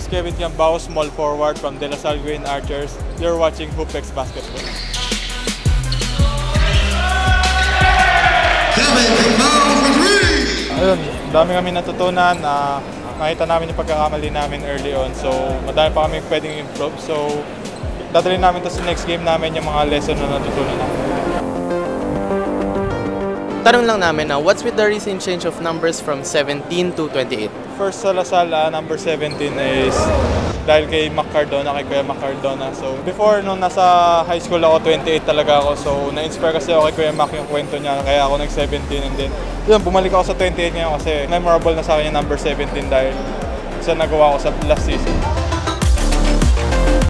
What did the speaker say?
Kevin Kiambao, small forward from De La Salle Green Archers. You're watching Hoopex Basketball. Kevin Kiambao for three! Ayun, dami kami natutunan. Nakita namin yung pagkakamali namin early on. So, madami pa kami pwedeng improve. So, dadalhin namin to sa next game namin yung mga lesson na natutunan namin. Tanong lang namin na what's with the recent change of numbers from 17 to 28? First sa La Salle, number 17 is dahil kay Macardona, kay Kuya Macardona. So before nung nasa high school ako, 28 talaga ako. So na-inspire kasi ako kay Kuya Mac yung kwento niya, kaya ako nag-17 and then yun, bumalik ako sa 28 ngayon kasi memorable na sa akin yung number 17 dahil isa nagawa ko sa last season.